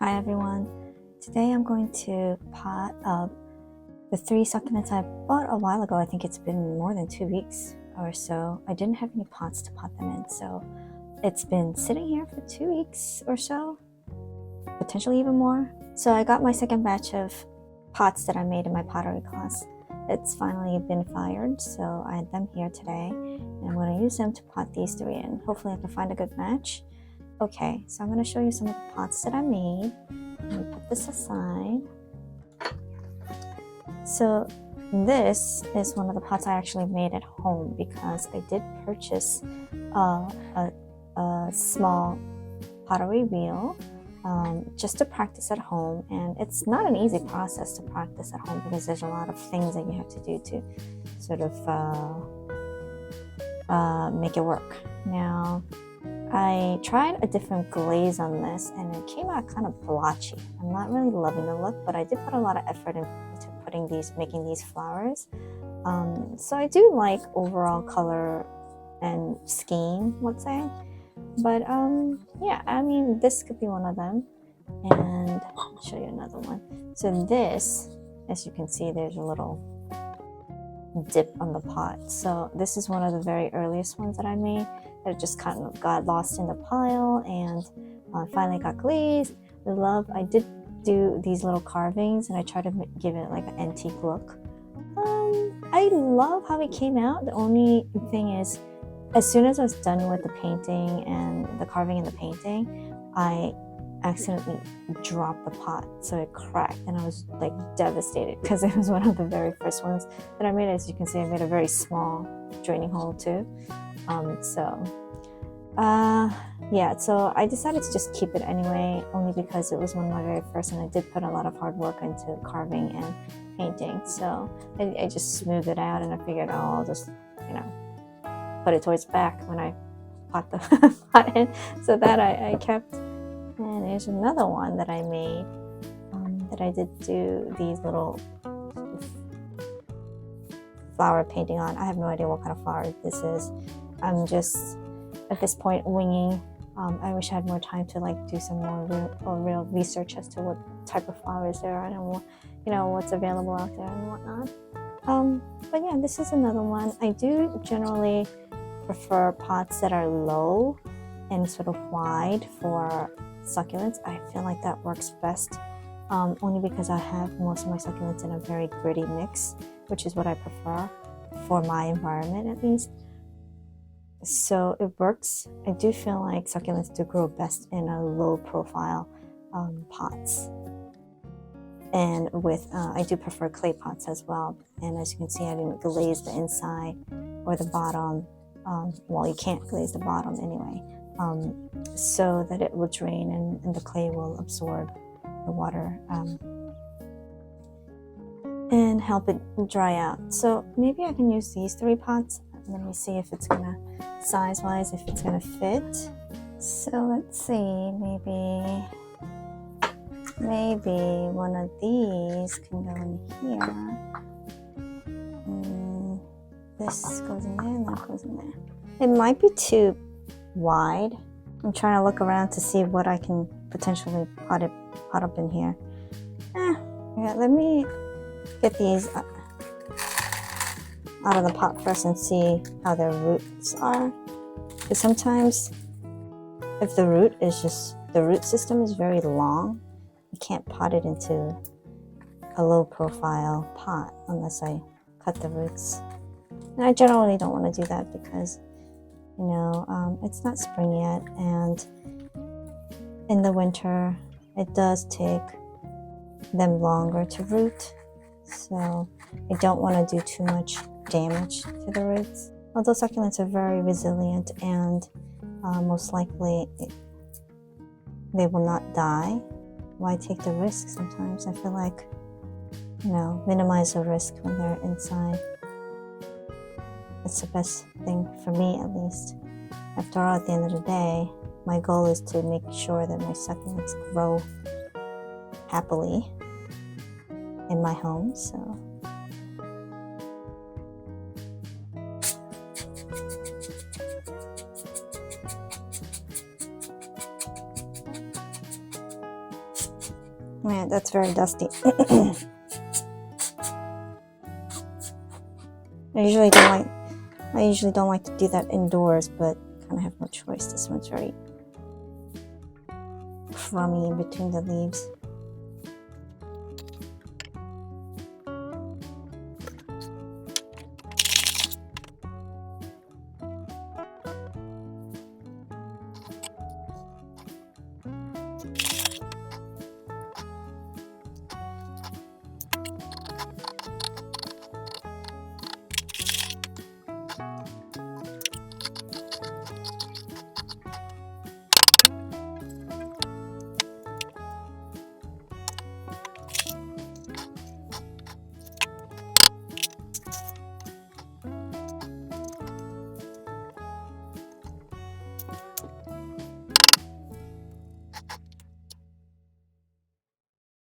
Hi everyone, today I'm going to pot up the 3 succulents I bought a while ago. I think it's been more than 2 weeks or so. I didn't have any pots to pot them in, so it's been sitting here for 2 weeks or so, potentially even more. So I got my second batch of pots that I made in my pottery class. It's finally been fired, so I had them here today, and I'm going to use them to pot these 3 in. Hopefully I can find a good match. Okay, so I'm going to show you some of the pots that I made. Let me put this aside. So this is one of the pots I actually made at home because I did purchase a small pottery wheel just to practice at home. And it's not an easy process to practice at home because there's a lot of things that you have to do to sort of make it work. Now, I tried a different glaze on this and it came out kind of blotchy. I'm not really loving the look, but I did put a lot of effort into making these flowers. So I do like overall color and scheme, let's say. But yeah, I mean, this could be one of them. And I'll show you another one. So this, as you can see, there's a little dip on the pot. So this is one of the very earliest ones that I made that just kind of got lost in the pile and finally got glazed. I did do these little carvings and I tried to give it like an antique look. I love how it came out. The only thing is, as soon as I was done with the painting and the carving and the painting, I accidentally dropped the pot, so it cracked and I was like devastated because it was one of the very first ones that I made. As you can see, I made a very small draining hole too. Yeah, so I decided to just keep it anyway, only because it was one of my very first and I did put a lot of hard work into carving and painting. So I just smoothed it out and I figured, oh, I'll just, put it towards the back when I pot the pot in. So that I kept. And there's another one that I made that I did do these little flower painting on. I have no idea what kind of flower this is. I'm just at this point winging. I wish I had more time to do some more real research as to what type of flowers there are and what's available out there and whatnot. But yeah, this is another one. I do generally prefer pots that are low and sort of wide for succulents. I feel like that works best, only because I have most of my succulents in a very gritty mix, which is what I prefer for my environment at least. So it works. I do feel like succulents do grow best in a low profile pots. And with I do prefer clay pots as well. And as you can see, I didn't glaze the inside or the bottom. Well, you can't glaze the bottom anyway. So that it will drain and the clay will absorb the water and help it dry out. So maybe I can use these 3 pots. Let me see if it's gonna, size-wise, if it's gonna fit. So let's see, maybe one of these can go in here. This goes in there and that goes in there. It might be too wide. I'm trying to look around to see what I can potentially pot up in here. Yeah, let me get these out of the pot first and see how their roots are. Because sometimes if the root system is very long, you can't pot it into a low profile pot unless I cut the roots. And I generally don't want to do that because it's not spring yet, and in the winter it does take them longer to root, so I don't want to do too much damage to the roots. Although succulents are very resilient and most likely they will not die, why take the risk sometimes? I feel like, minimize the risk when they're inside. It's the best thing for me, at least. After all, at the end of the day, my goal is to make sure that my succulents grow happily in my home, so. Man, that's very dusty. I usually don't like to do that indoors, but kind of have no choice. This one's very crummy in between the leaves.